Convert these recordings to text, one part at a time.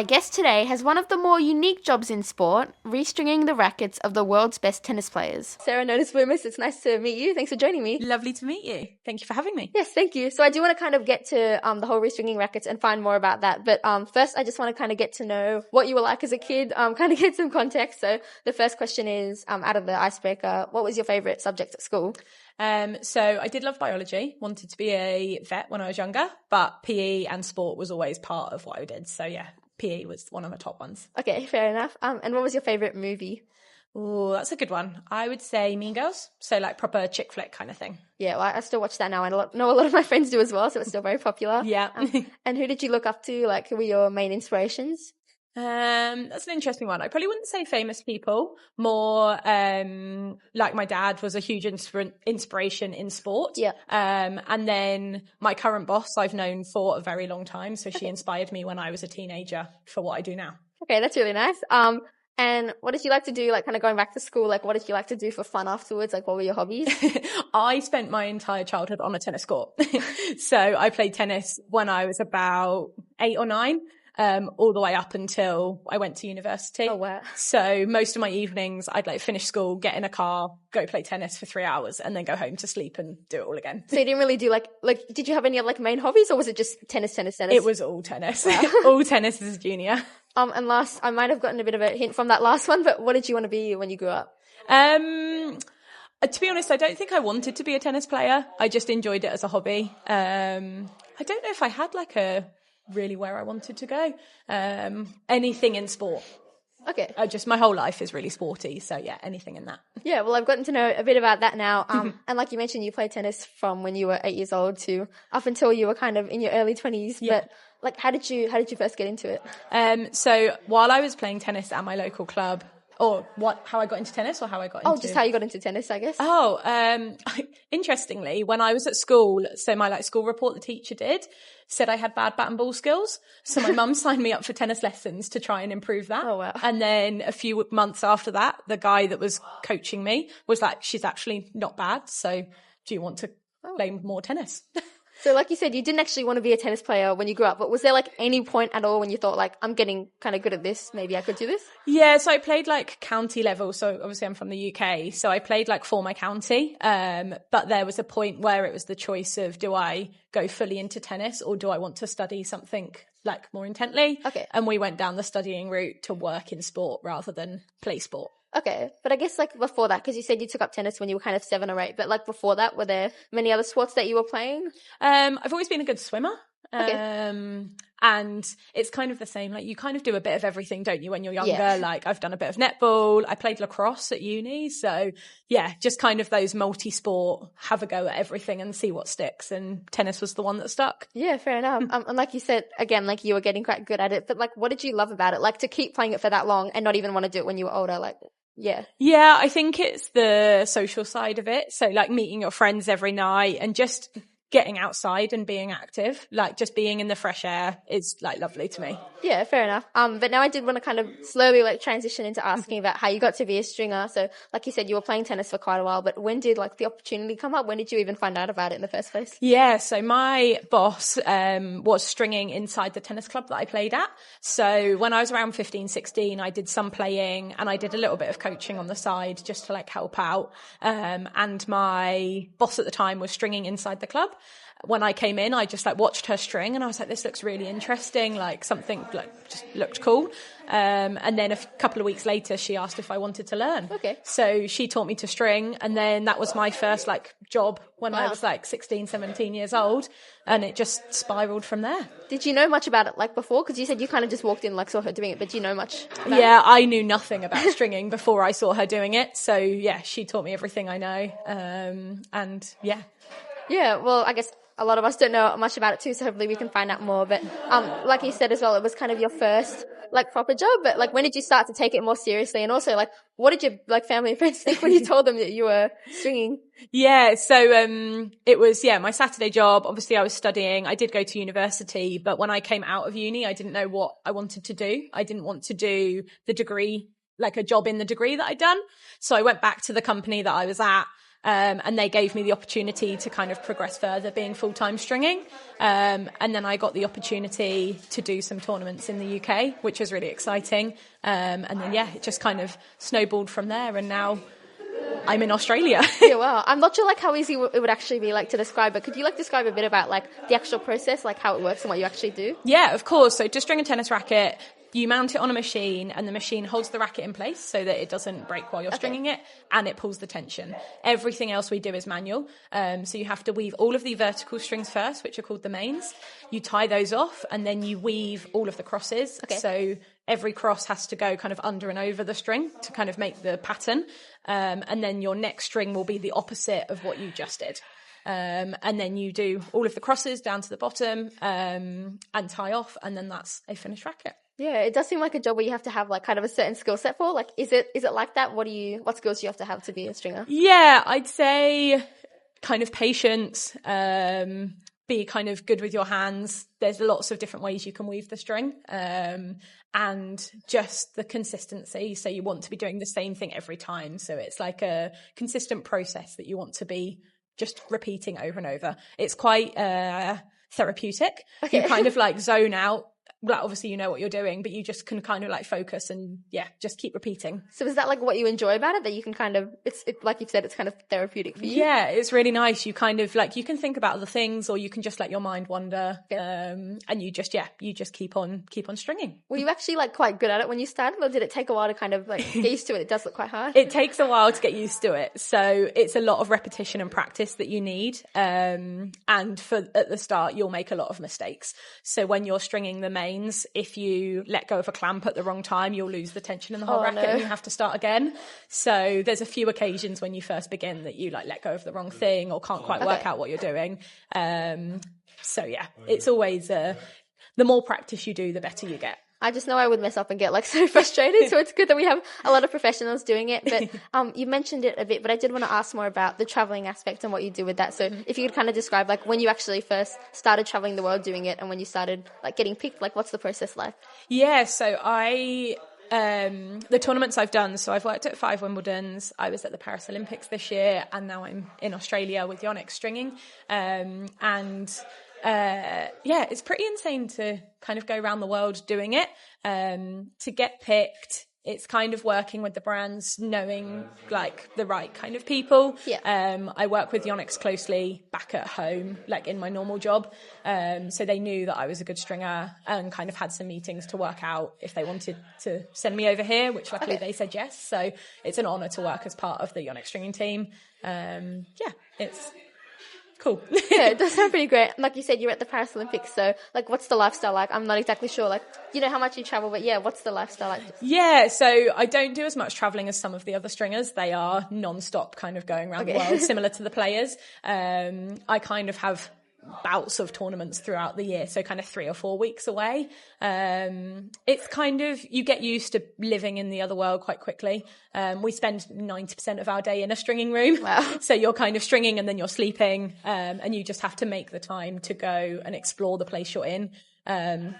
My guest today has one of the more unique jobs in sport, restringing the rackets of the world's best tennis players. Sarah, known as Bloomers, it's nice to meet you. Thanks for joining me. Lovely to meet you. Thank you for having me. Yes, thank you. So I do want to kind of get to the whole restringing rackets and find more about that. But first, I just want to kind of get to know what you were like as a kid, kind of get some context. So the first question is, out of the icebreaker, what was your favorite subject at school? So I did love biology, wanted to be a vet when I was younger, but PE and sport was always part of what I did. So yeah, PE was one of my top ones. Okay, fair enough. And what was your favorite movie? Oh, that's a good one. I would say Mean Girls. So like proper chick flick kind of thing. Yeah, well, I still watch that now. I know a lot of my friends do as well, so it's still very popular. Yeah. And who did you look up to? Like, who were your main inspirations? That's an interesting one. I probably wouldn't say famous people, more like my dad was a huge inspiration in sport. Yeah. And then my current boss I've known for a very long time, so she inspired me when I was a teenager for what I do now. Okay, that's really nice. And what did you like to do, like kind of going back to school? Like, what did you like to do for fun afterwards? Like, what were your hobbies? I spent my entire childhood on a tennis court. So I played tennis when I was about 8 or 9. All the way up until I went to university. Oh, wow. So most of my evenings, I'd like finish school, get in a car, go play tennis for 3 hours and then go home to sleep and do it all again. So you didn't really do like, did you have any like main hobbies or was it just tennis? It was all tennis. Wow. All tennis as a junior. And last, I might have gotten a bit of a hint from that last one, but what did you want to be when you grew up? To be honest, I don't think I wanted to be a tennis player. I just enjoyed it as a hobby. I don't know if I had like a really where I wanted to go. Anything in sport. Okay. Just my whole life is really sporty. So yeah, anything in that. Yeah, well, I've gotten to know a bit about that now. And like you mentioned, you played tennis from when you were 8 years old to up until you were kind of in your early 20s. Yeah. But like, how did you first get into it? So while I was playing tennis at my local club, or how I got into tennis or how I got into... Oh, just how you got into tennis, I guess. Oh, interestingly, when I was at school, so my school report the teacher did, said I had bad bat and ball skills. So my mum signed me up for tennis lessons to try and improve that. Oh, wow. And then a few months after that, the guy that was coaching me was like, she's actually not bad. So do you want to play more tennis? So like you said, you didn't actually want to be a tennis player when you grew up, but was there like any point at all when you thought like, I'm getting kind of good at this, maybe I could do this? Yeah, so I played like county level. So obviously I'm from the UK. So I played like for my county. But there was a point where it was the choice of, do I go fully into tennis or do I want to study something like more intently? Okay. And we went down the studying route to work in sport rather than play sport. Okay, but I guess like before that, because you said you took up tennis when you were kind of 7 or 8, but like before that, were there many other sports that you were playing? I've always been a good swimmer. Okay. And it's kind of the same, like you kind of do a bit of everything, don't you, when you're younger? Yeah. Like I've done a bit of netball, I played lacrosse at uni. So yeah, just kind of those multi-sport, have a go at everything and see what sticks. And tennis was the one that stuck. Yeah, fair enough. And like you said, again, like you were getting quite good at it, but like what did you love about it? Like to keep playing it for that long and not even want to do it when you were older, like... Yeah. Yeah, I think it's the social side of it. So like meeting your friends every night and just getting outside and being active, like just being in the fresh air is like lovely to me. Yeah, fair enough. But now I did want to kind of slowly like transition into asking about how you got to be a stringer. So like you said, you were playing tennis for quite a while, but when did like the opportunity come up? When did you even find out about it in the first place? Yeah, so my boss was stringing inside the tennis club that I played at. So when I was around 15, 16, I did some playing and I did a little bit of coaching on the side just to like help out. And my boss at the time was stringing inside the club. When I came in, I just like watched her string and I was like, this looks really interesting, like something like just looked cool. And then a couple of weeks later, she asked if I wanted to learn. Okay. So she taught me to string and then that was my first like job when Wow. I was like 16, 17 years old and it just spiraled from there. Did you know much about it like before? Because you said you kind of just walked in like saw her doing it, but do you know much about it? Yeah, I knew nothing about stringing before I saw her doing it. So yeah, she taught me everything I know. And yeah. Yeah, well, I guess a lot of us don't know much about it too, so hopefully we can find out more. But like you said as well, it was kind of your first like proper job. But like, when did you start to take it more seriously? And also, like, what did your like family and friends think when you told them that you were stringing? Yeah, so it was my Saturday job. Obviously, I was studying. I did go to university, but when I came out of uni, I didn't know what I wanted to do. I didn't want to do the degree, like a job in the degree that I'd done. So I went back to the company that I was at. And they gave me the opportunity to kind of progress further being full-time stringing. And then I got the opportunity to do some tournaments in the UK, which was really exciting. And then, it just kind of snowballed from there. And now I'm in Australia. Yeah, wow. I'm not sure like how easy it would actually be like to describe, but could you like describe a bit about like the actual process, like how it works and what you actually do? Yeah, of course. So to string a tennis racket, you mount it on a machine and the machine holds the racket in place so that it doesn't break while you're stringing it, and it pulls the tension. Everything else we do is manual. So you have to weave all of the vertical strings first, which are called the mains. You tie those off and then you weave all of the crosses. So every cross has to go kind of under and over the string to kind of make the pattern. And then your next string will be the opposite of what you just did. And then you do all of the crosses down to the bottom and tie off, and then that's a finished racket. Yeah, it does seem like a job where you have to have like kind of a certain skill set for. Like, is it like that? What skills do you have to be a stringer? Yeah, I'd say kind of patience, be kind of good with your hands. There's lots of different ways you can weave the string, and just the consistency. So you want to be doing the same thing every time. So it's like a consistent process that you want to be just repeating over and over. It's quite therapeutic. You kind of like zone out. Well, obviously you know what you're doing, but you just can kind of like focus and just keep repeating. So is that like what you enjoy about it? That you can kind of, it's like you've said, it's kind of therapeutic for you? Yeah, it's really nice. You kind of like, you can think about other things, or you can just let your mind wander. And you just keep on stringing. Were you actually like quite good at it when you started, or did it take a while to kind of like get used to it? It does look quite hard. It takes a while to get used to it. So it's a lot of repetition and practice that you need. And at the start, you'll make a lot of mistakes. So when you're stringing the mains, if you let go of a clamp at the wrong time, you'll lose the tension in the whole racket and you have to start again. So there's a few occasions when you first begin that you like let go of the wrong thing or can't quite work out what you're doing. It's always the more practice you do, the better you get. I just know I would mess up and get like so frustrated. So it's good that we have a lot of professionals doing it. But you mentioned it a bit, but I did want to ask more about the traveling aspect and what you do with that. So if you could kind of describe like when you actually first started traveling the world doing it and when you started like getting picked, like what's the process like? Yeah, so the tournaments I've done, so I've worked at 5 Wimbledons, I was at the Paris Olympics this year, and now I'm in Australia with Yonex stringing. It's pretty insane to kind of go around the world doing it. To get picked, it's kind of working with the brands, knowing like the right kind of people. I work with Yonex closely back at home, like in my normal job. So they knew that I was a good stringer and kind of had some meetings to work out if they wanted to send me over here, which luckily they said yes. So it's an honour to work as part of the Yonex stringing team. It's cool. Yeah, it does sound pretty great. Like you said, you're at the Paris Olympics, so like what's the lifestyle like? I'm not exactly sure, like, you know how much you travel, but what's the lifestyle like? Yeah, so I don't do as much travelling as some of the other stringers. They are non-stop kind of going around the world, similar to the players. I kind of have bouts of tournaments throughout the year, so kind of 3 or 4 weeks away. It's kind of, you get used to living in the other world quite quickly. We spend 90% of our day in a stringing room. Wow. So you're kind of stringing and then you're sleeping, and you just have to make the time to go and explore the place you're in.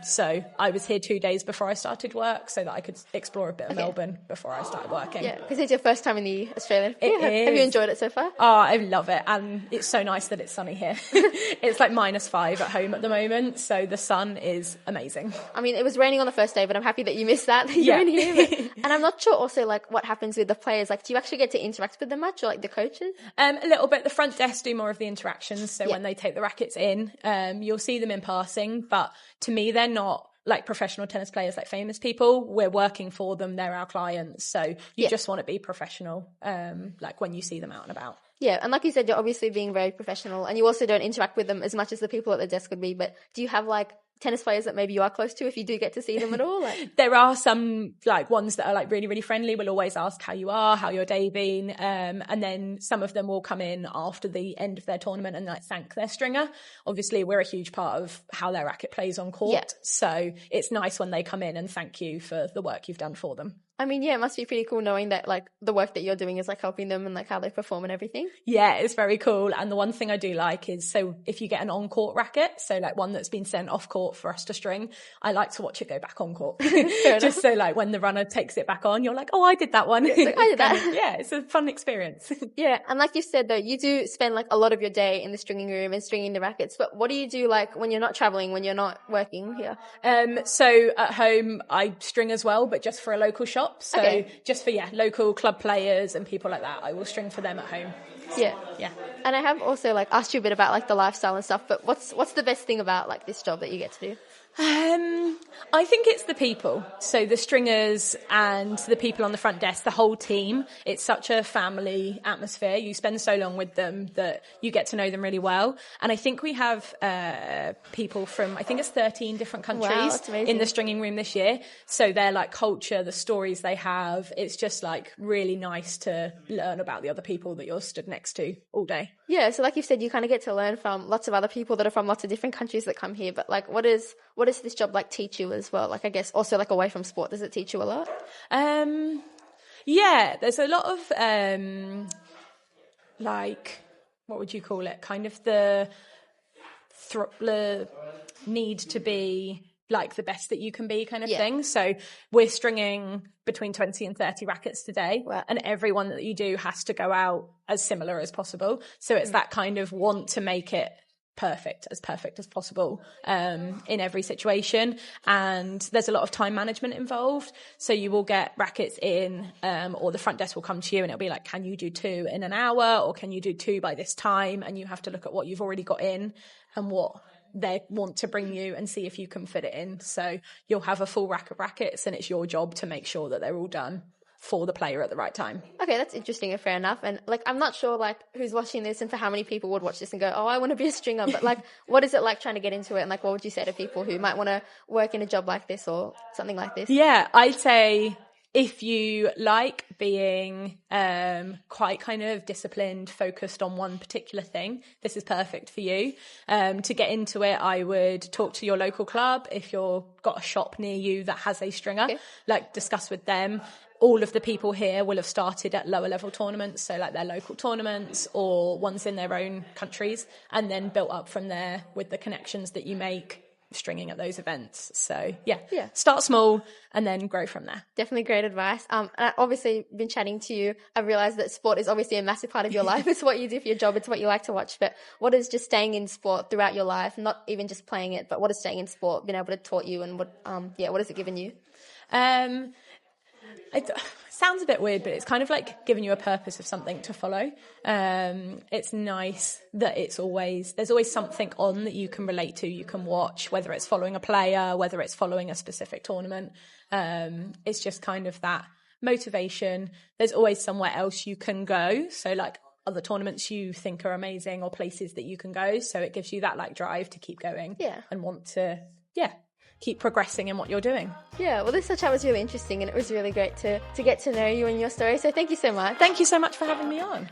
So I was here 2 days before I started work so that I could explore a bit of Melbourne before I started working. Yeah, because it's your first time in the Australian. It is. Have you enjoyed it so far? Oh, I love it. And it's so nice that it's sunny here. It's like -5 at home at the moment. So the sun is amazing. I mean, it was raining on the first day, but I'm happy that you missed that. You're in here. And I'm not sure also like what happens with the players. Like, do you actually get to interact with them much, or like the coaches? A little bit. The front desk do more of the interactions. So when they take the rackets in, you'll see them in passing. But to me, they're not like professional tennis players, like famous people. We're working for them. They're our clients. So you just want to be professional, like when you see them out and about. Yeah, and like you said, you're obviously being very professional, and you also don't interact with them as much as the people at the desk would be. But do you have like tennis players that maybe you are close to if you do get to see them at all? Like, there are some like ones that are like really, really friendly, will always ask how you are, how your day been. And then some of them will come in after the end of their tournament and like thank their stringer. Obviously, we're a huge part of how their racket plays on court. So it's nice when they come in and thank you for the work you've done for them. I mean, yeah, it must be pretty cool knowing that like the work that you're doing is like helping them and like how they perform and everything. Yeah, it's very cool. And the one thing I do like is, so if you get an on-court racket, so like one that's been sent off court for us to string, I like to watch it go back on court. Just so like when the runner takes it back on, you're like, oh, I did that one. Like, I did that. Yeah, it's a fun experience. Yeah, and like you said though, you do spend like a lot of your day in the stringing room and stringing the rackets, but what do you do like when you're not traveling, when you're not working here? So at home I string as well, but just for a local shop. So just for local club players and people like that, I will string for them at home. Yeah. Yeah. And I have also like asked you a bit about like the lifestyle and stuff, but what's the best thing about like this job that you get to do? I think it's the people. So the stringers and the people on the front desk, the whole team. It's such a family atmosphere. You spend so long with them that you get to know them really well. And I think we have people from, I think it's 13 different countries in the stringing room this year. So their like culture, the stories they have, it's just like really nice to learn about the other people that you're stood next to all day. Yeah, so like you said, you kind of get to learn from lots of other people that are from lots of different countries that come here. But like, what does this job like teach you as well? Like, I guess also like away from sport, does it teach you a lot? Yeah, there's a lot of like, what would you call it? Kind of the need to be like the best that you can be kind of thing. So we're stringing between 20 and 30 rackets today. Wow. And everyone that you do has to go out as similar as possible. So it's that kind of want to make it perfect as possible in every situation. And there's a lot of time management involved. So you will get rackets in or the front desk will come to you and it'll be like, can you do 2 in an hour or can you do 2 by this time? And you have to look at what you've already got in and what they want to bring you and see if you can fit it in. So you'll have a full rack of rackets and it's your job to make sure that they're all done for the player at the right time. Okay, that's interesting and fair enough. And like, I'm not sure like who's watching this and for how many people would watch this and go, oh, I want to be a stringer. But like, what is it like trying to get into it? And like, what would you say to people who might want to work in a job like this or something like this? Yeah, I'd say if you like being quite kind of disciplined, focused on one particular thing, this is perfect for you. To get into it, I would talk to your local club. If you've got a shop near you that has a stringer, like discuss with them. All of the people here will have started at lower level tournaments, so like their local tournaments or ones in their own countries, and then built up from there with the connections that you make stringing at those events. So start small and then grow from there. Definitely great advice. And I obviously been chatting to you. I realized that sport is obviously a massive part of your life. It's what you do for your job. It's what you like to watch. But what is just staying in sport throughout your life, not even just playing it, but what is staying in sport been able to taught you and what has it given you? It sounds a bit weird, but it's kind of like giving you a purpose of something to follow. It's nice that there's always something on that you can relate to, you can watch, whether it's following a player, whether it's following a specific tournament. It's just kind of that motivation. There's always somewhere else you can go. So like other tournaments you think are amazing or places that you can go. So it gives you that like drive to keep going and want to, keep progressing in what you're doing. Yeah, well, this chat was really interesting and it was really great to get to know you and your story. So thank you so much. Thank you so much for having me on.